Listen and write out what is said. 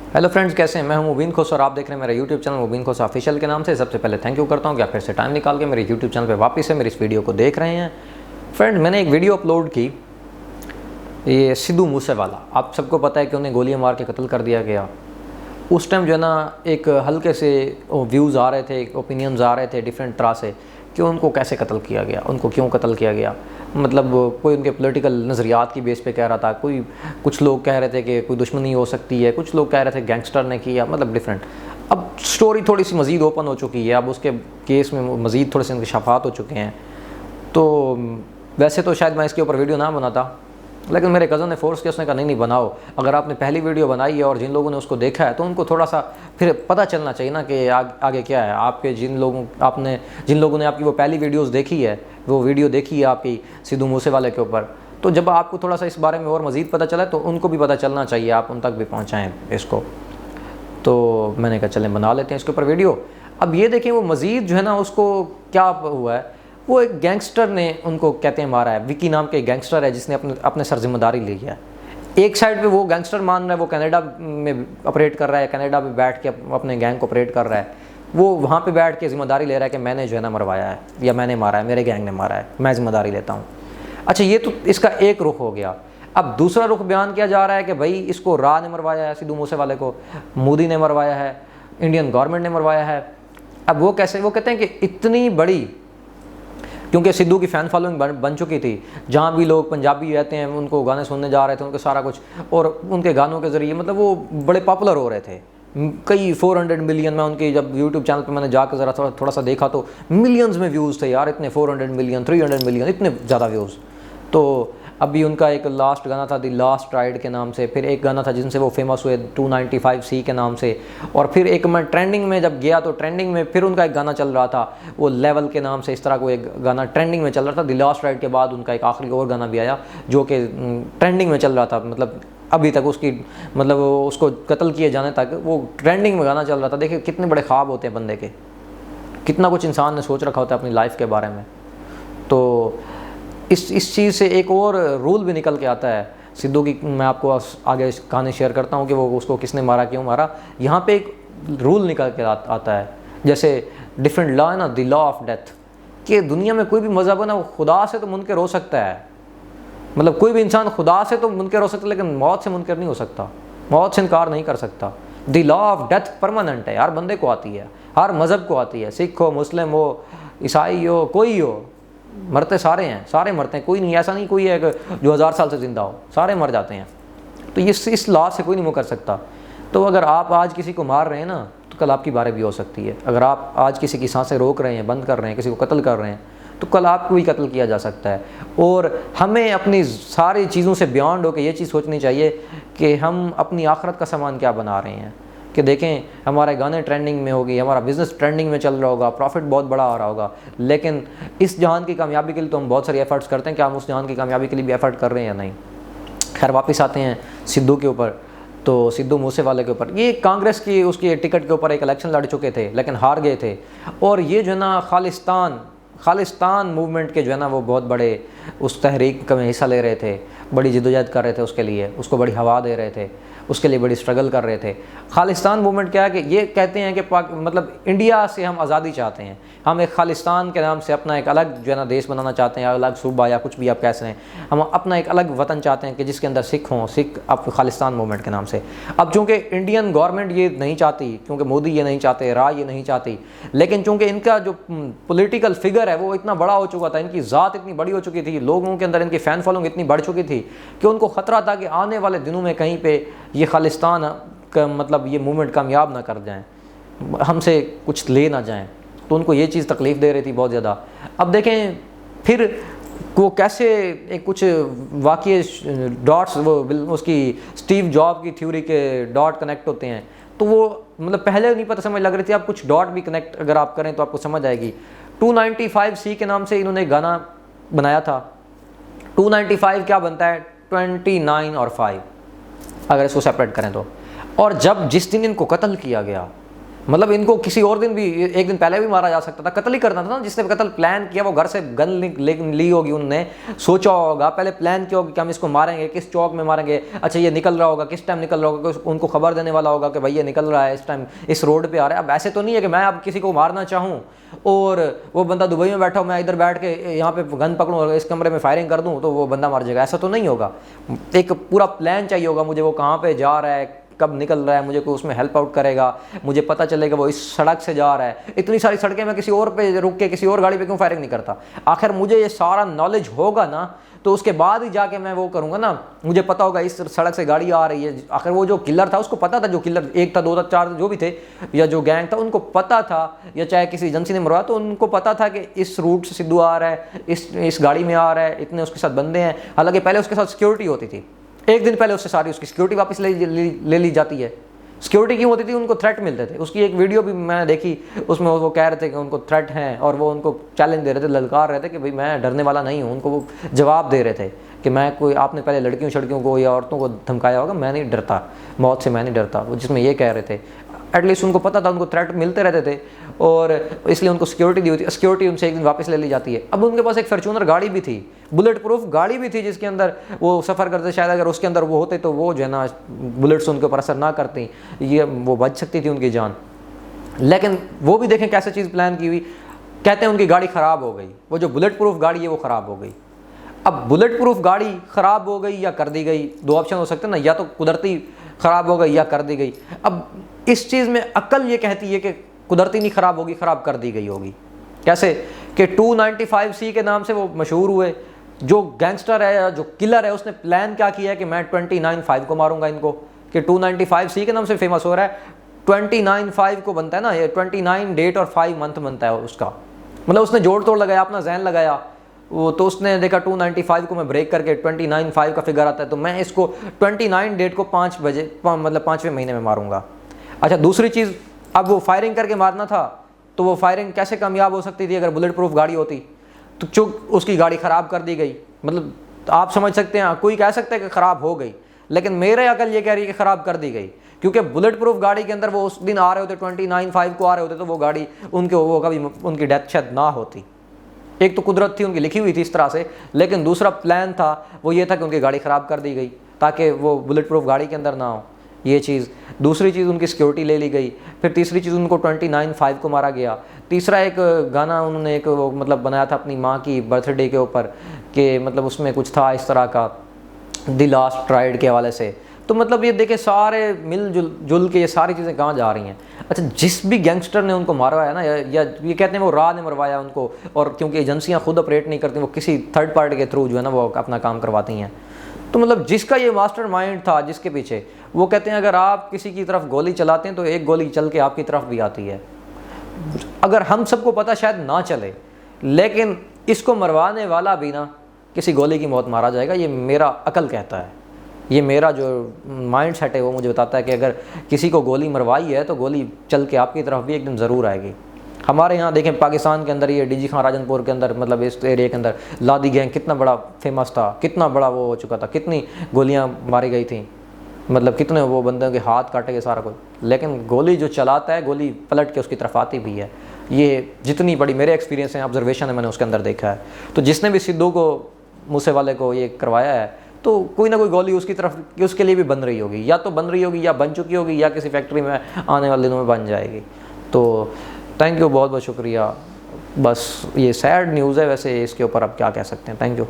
Hello friends, कैसे हैं? मैं हूं मुबीन खोस और आप देख रहे हैं मेरा यूट्यूब चैनल मुबीन खोस ऑफिशियल के नाम से। सबसे पहले थैंक यू करता हूं कि आप फिर से टाइम निकाल के मेरे यूट्यूब चैनल पे वापस से मेरी इस वीडियो को देख रहे हैं। फ्रेंड, मैंने एक वीडियो अपलोड की, ये सिद्धू मूसेवाला, आप सबको पता है कि उन्हें गोलियां मार के कत्ल कर दिया गया। उस टाइम जो है ना एक हल्के से व्यूज़ आ रहे थे, ओपिनियंस आ रहे थे डिफरेंट तरह से कि उनको कैसे कत्ल किया गया, उनको क्यों कत्ल किया गया। मतलब कोई उनके पॉलिटिकल नज़रियात की बेस पे कह रहा था, कुछ लोग कह रहे थे कि कोई दुश्मनी हो सकती है, कुछ लोग कह रहे थे गैंगस्टर ने किया, मतलब डिफरेंट। अब स्टोरी थोड़ी सी मज़ीद ओपन हो चुकी है, अब उसके केस में मज़ीद थोड़े से इंकशाफात हो चुके हैं। तो वैसे तो शायद मैं इसके ऊपर वीडियो ना बनाता, लेकिन मेरे कज़न ने फोर्स किया, उसने कहा नहीं बनाओ। अगर आपने पहली वीडियो बनाई है और जिन लोगों ने उसको देखा है तो उनको थोड़ा सा फिर पता चलना चाहिए ना कि आगे क्या है। आपके जिन लोगों ने आपकी वो पहली वीडियोस देखी है, वो वीडियो देखी है आपकी सिद्धू मूसेवाले के ऊपर, तो जब आपको थोड़ा सा इस बारे में और मज़ीद पता चला तो उनको भी पता चलना चाहिए, आप उन तक भी पहुँचाएँ इसको। तो मैंने कहा चलें बना लेते हैं इसके ऊपर वीडियो। अब ये देखें वो मज़ीद जो है ना, उसको क्या हुआ है, वो एक गैंगस्टर ने उनको कहते हैं मारा है। विकी नाम के गैंगस्टर है जिसने अपने सर जिम्मेदारी ली है। एक साइड पे वो गैंगस्टर मान रहा है, वो कनाडा में ऑपरेट कर रहा है, कनाडा में बैठ के अपने गैंग को ऑपरेट कर रहा है। वो वहाँ पे बैठ के जिम्मेदारी ले रहा है कि मैंने जो है ना मरवाया है या मैंने मारा है, मेरे गैंग ने मारा है, मैं जिम्मेदारी लेता हूँ। अच्छा, ये तो इसका एक रुख हो गया। अब दूसरा रुख बयान किया जा रहा है कि भाई इसको राह ने मरवाया है, सिद्धू मूसेवाले को मोदी ने मरवाया है, इंडियन गवर्नमेंट ने मरवाया है। अब वो कैसे? वो कहते हैं कि इतनी बड़ी, क्योंकि सिद्धू की फ़ैन फॉलोइंग बन चुकी थी, जहाँ भी लोग पंजाबी रहते हैं उनको गाने सुनने जा रहे थे, उनके सारा कुछ, और उनके गानों के ज़रिए मतलब वो बड़े पॉपुलर हो रहे थे। कई 400 मिलियन में उनकी जब यूट्यूब चैनल पे मैंने जाकर ज़रा थोड़ा सा देखा तो मिलियंस में व्यूज़ थे यार, इतने 400 मिलियन 300 मिलियन, इतने ज़्यादा व्यूज़। तो अभी उनका एक लास्ट गाना था द लास्ट राइड के नाम से, फिर एक गाना था जिनसे वो फेमस हुए 295C के नाम से, और फिर एक मैं ट्रेंडिंग में जब गया तो ट्रेंडिंग में फिर उनका एक गाना चल रहा था वो लेवल के नाम से, इस तरह को एक गाना ट्रेंडिंग में चल रहा था। द लास्ट राइड के बाद उनका एक आखिरी और गाना भी आया जो कि ट्रेंडिंग में चल रहा था, मतलब अभी तक उसकी मतलब उसको कत्ल किए जाने तक वो ट्रेंडिंग में गाना चल रहा था। देखिए कितने बड़े ख्वाब होते हैं बंदे के, कितना कुछ इंसान ने सोच रखा होता है अपनी लाइफ के बारे में। तो इस चीज़ से एक और रूल भी निकल के आता है सिद्धू की। मैं आपको आगे कहानी शेयर करता हूँ कि वो उसको किसने मारा, क्यों मारा। यहाँ पे एक रूल निकल के आता है, जैसे डिफरेंट लॉ है ना, द लॉ ऑफ डेथ, कि दुनिया में कोई भी मज़हब है ना, वो खुदा से तो मुनकर हो सकता है, मतलब कोई भी इंसान खुदा से तो मुनकर हो सकता है लेकिन मौत से मुनकर नहीं हो सकता, मौत से इनकार नहीं कर सकता। The law of death permanent है, हर बंदे को आती है, हर मज़हब को आती है, सिख हो, मुस्लिम हो, ईसाई हो, कोई हो, मरते सारे हैं, सारे मरते हैं। कोई नहीं, ऐसा नहीं कोई है जो 1000 साल से ज़िंदा हो, सारे मर जाते हैं। तो ये इस लॉ से कोई नहीं वो कर सकता। तो अगर आप आज किसी को मार रहे हैं ना, तो कल आपकी बारी भी हो सकती है। अगर आप आज किसी की सांसें रोक रहे हैं, बंद कर रहे हैं, किसी को कत्ल कर रहे हैं, तो कल आपको भी कत्ल किया जा सकता है। और हमें अपनी सारी चीज़ों से बियॉन्ड होकर ये चीज़ सोचनी चाहिए कि हम अपनी आखिरत का सामान क्या बना रहे हैं। कि देखें हमारे गाने ट्रेंडिंग में होगी, हमारा बिज़नेस ट्रेंडिंग में चल रहा होगा, प्रॉफिट बहुत बड़ा आ रहा होगा, लेकिन इस जहान की कामयाबी के लिए तो हम बहुत सारी एफ़र्ट्स करते हैं, कि हम उस जहान की कामयाबी के लिए भी एफ़र्ट कर रहे हैं या नहीं। खैर वापस आते हैं सिद्धू के ऊपर, तो सिद्धू मूसेवाले के ऊपर। ये कांग्रेस की उसकी टिकट के ऊपर एक इलेक्शन लड़ चुके थे लेकिन हार गए थे, और ये जो है ना खालिस्तान मूवमेंट के जो है ना वो बहुत बड़े उस तहरीक में हिस्सा ले रहे थे, बड़ी जिद्दोजहद कर रहे थे उसके लिए, उसको बड़ी हवा दे रहे थे, उसके लिए बड़ी स्ट्रगल कर रहे थे। खालिस्तान मूवमेंट क्या है कि ये कहते हैं कि मतलब इंडिया से हम आज़ादी चाहते हैं, हम एक खालिस्तान के नाम से अपना एक अलग जो है ना देश बनाना चाहते हैं, अलग सूबा या कुछ भी आप कह सकते हैं, हम अपना एक अलग वतन चाहते हैं कि जिसके अंदर सिख हों, सिख अब खालिस्तान मूवमेंट के नाम से। अब चूँकि इंडियन गवर्नमेंट ये नहीं चाहती, क्योंकि मोदी ये नहीं चाहते, राय ये नहीं चाहती, लेकिन चूँकि इनका जो पॉलिटिकल फिगर है वो इतना बड़ा हो चुका था, इनकी ज़ात इतनी बड़ी हो चुकी थी, लोगों के अंदर इनकी फ़ैन फॉलोइंग इतनी बढ़ चुकी थी कि उनको ख़तरा था कि आने वाले दिनों में कहीं पे ये खालिस्तान का मतलब ये मूवमेंट कामयाब ना कर जाएं, हमसे कुछ ले ना जाएं। तो उनको ये चीज़ तकलीफ़ दे रही थी बहुत ज़्यादा। अब देखें फिर वो कैसे एक कुछ वाक़ई डॉट्स, वो उसकी स्टीव जॉब की थ्योरी के डॉट कनेक्ट होते हैं, तो वो मतलब पहले नहीं पता समझ लग रही थी, अब कुछ डॉट भी कनेक्ट अगर आप करें तो आपको समझ आएगी। 295C के नाम से इन्होंने गाना बनाया था। 295 क्या बनता है? 29 और 5, अगर इसको सेपरेट करें तो। और जब जिस दिन इनको कत्ल किया गया, मतलब इनको किसी और दिन भी, एक दिन पहले भी मारा जा सकता था, कत्ल ही करना था ना। जिसने कत्ल प्लान किया वो घर से गन ली होगी, उनने सोचा होगा, पहले प्लान किया होगा कि हम इसको मारेंगे, किस चौक में मारेंगे, अच्छा ये निकल रहा होगा, किस टाइम निकल रहा होगा, उनको खबर देने वाला होगा कि भाई ये निकल रहा है इस टाइम, इस रोड पे आ रहा है। अब ऐसे तो नहीं है कि मैं अब किसी को मारना चाहूँ और वो बंदा दुबई में बैठा हो, मैं इधर बैठ के यहाँ पे गन पकड़ूँ और इस कमरे में फायरिंग कर दूँ तो वो बंदा मर जाएगा, ऐसा तो नहीं होगा। एक पूरा प्लान चाहिए होगा मुझे, वो कहाँ पे जा रहा है, कब निकल रहा है, मुझे कोई उसमें हेल्प आउट करेगा, मुझे पता चलेगा वो इस सड़क से जा रहा है। इतनी सारी सड़कें मैं किसी और पे रुक के किसी और गाड़ी पे क्यों फायरिंग नहीं करता? आखिर मुझे ये सारा नॉलेज होगा ना, तो उसके बाद ही जाके मैं वो करूँगा ना। मुझे पता होगा इस सड़क से गाड़ी आ रही है। आखिर वो जो किलर था उसको पता था, जो किलर एक था, दो था, चार जो भी थे, या जो गैंग था उनको पता था, या चाहे किसी एजेंसी ने मरवाया तो उनको पता था कि इस रूट से सिद्धू आ रहा है, इस गाड़ी में आ रहा है, इतने उसके साथ बंदे हैं। हालांकि पहले उसके साथ सिक्योरिटी होती थी, एक दिन पहले उससे सारी उसकी सिक्योरिटी वापस ले ली जाती है। सिक्योरिटी क्यों होती थी? उनको थ्रेट मिलते थे। उसकी एक वीडियो भी मैंने देखी, उसमें वो कह रहे थे कि उनको थ्रेट हैं और वो उनको चैलेंज दे रहे थे, ललकार रहे थे कि भाई मैं डरने वाला नहीं हूँ। उनको वो जवाब दे रहे थे कि मैं कोई, आपने पहले लड़कियों को या औरतों को धमकाया होगा, मैं नहीं डरता, मौत से मैं नहीं डरता, वो जिसमें ये कह रहे थे। एटलीस्ट उनको पता था, उनको थ्रेट मिलते रहते थे और इसलिए उनको सिक्योरिटी दी होती है। सिक्योरिटी उनसे एक दिन वापस ले ली जाती है। अब उनके पास एक फॉर्च्यूनर गाड़ी भी थी, बुलेट प्रूफ गाड़ी भी थी, जिसके अंदर वो सफ़र करते। शायद अगर उसके अंदर वो होते तो वो जो है ना बुलेट्स उनके ऊपर असर ना करती, ये वो बच सकती थी उनकी जान। लेकिन वो भी देखें कैसे चीज़ प्लान की हुई। कहते हैं उनकी गाड़ी ख़राब हो गई, वो जो बुलेट प्रूफ गाड़ी है वो ख़राब हो गई। अब बुलेट प्रूफ गाड़ी ख़राब हो गई या कर दी गई, दो ऑप्शन हो सकते हैं ना, या तो कुदरती ख़राब हो गई या कर दी गई। अब इस चीज़ में अक्ल ये कहती है कि कुदरती नहीं ख़राब होगी, ख़राब कर दी गई होगी। कैसे कि 295C के नाम से वो मशहूर हुए। जो गैंगस्टर है या जो किलर है उसने प्लान क्या किया है कि मैं 295 को मारूंगा इनको, कि 295C के नाम से फेमस हो रहा है। 295 को बनता है ना, ये 29 डेट और 5 मंथ बनता है उसका, मतलब उसने जोड़ तोड़ लगाया, अपना जहन लगाया वो, तो उसने देखा 295 को मैं ब्रेक करके 295 का फिगर आता है, तो मैं इसको 29 डेट को 5 बजे मतलब 5वें महीने में मारूंगा। अच्छा दूसरी चीज़, अब वो फायरिंग करके मारना था, तो वो फायरिंग कैसे कामयाब हो सकती थी अगर बुलेट प्रूफ गाड़ी होती? तो चूक उसकी गाड़ी ख़राब कर दी गई। मतलब आप समझ सकते हैं, कोई कह सकता है कि ख़राब हो गई, लेकिन मेरे अकल ये कह रही है कि ख़राब कर दी गई, क्योंकि बुलेट प्रूफ गाड़ी के अंदर वो उस दिन आ रहे होते, 295 को आ रहे होते, तो वो गाड़ी वो कभी उनकी डेथ शायद ना होती। एक तो कुदरत थी उनकी लिखी हुई थी इस तरह से, लेकिन दूसरा प्लान था वो ये था कि उनकी गाड़ी ख़राब कर दी गई ताकि वो बुलेट प्रूफ गाड़ी के अंदर ना हो, ये चीज़। दूसरी चीज़ उनकी सिक्योरिटी ले ली गई। फिर तीसरी चीज़ उनको 295 को मारा गया। तीसरा एक गाना उन्होंने एक मतलब बनाया था अपनी माँ की बर्थडे के ऊपर, कि मतलब उसमें कुछ था इस तरह का, द लास्ट राइड के हवाले से। तो मतलब ये देखे सारे मिल जुल के ये सारी चीज़ें कहाँ जा रही हैं। अच्छा जिस भी गैंगस्टर ने उनको मारा है ना, या ये कहते हैं वो राह ने मरवाया उनको, और क्योंकि एजेंसियाँ खुद ऑपरेट नहीं करती, वो किसी थर्ड पार्टी के थ्रू जो है ना वो अपना काम करवाती हैं। तो मतलब जिसका ये मास्टर माइंड था जिसके पीछे, वो कहते हैं अगर आप किसी की तरफ गोली चलाते हैं तो एक गोली चल के आपकी तरफ भी आती है। अगर हम सबको पता शायद ना चले, लेकिन इसको मरवाने वाला भी ना किसी गोली की मौत मारा जाएगा, ये मेरा अकल कहता है, ये मेरा जो माइंड सेट है वो मुझे बताता है कि अगर किसी को गोली मरवाई है तो गोली चल के आपकी तरफ भी एक दिन ज़रूर आएगी। हमारे यहाँ देखें पाकिस्तान के अंदर, ये डीजी खान राजनपुर के अंदर, मतलब इस एरिया के अंदर लादी गैंग कितना बड़ा फेमस था, कितना बड़ा वो हो चुका था, कितनी गोलियाँ मारी गई थी, मतलब कितने वो बंदों के हाथ काटे गए सारा कुछ। लेकिन गोली जो चलाता है गोली पलट के उसकी तरफ आती भी है। ये जितनी बड़ी मेरे एक्सपीरियंस है, ऑब्जर्वेशन है, मैंने उसके अंदर देखा है। तो जिसने भी सिद्धू को, मूसे वाले को ये करवाया है, तो कोई ना कोई गोली उसकी तरफ उसके लिए भी बन रही होगी, या तो बन रही होगी या बन चुकी होगी, या किसी फैक्ट्री में आने वाले दिनों में बन जाएगी। तो थैंक यू, बहुत बहुत शुक्रिया। बस ये सैड न्यूज़ है, वैसे इसके ऊपर अब क्या कह सकते हैं। Thank you.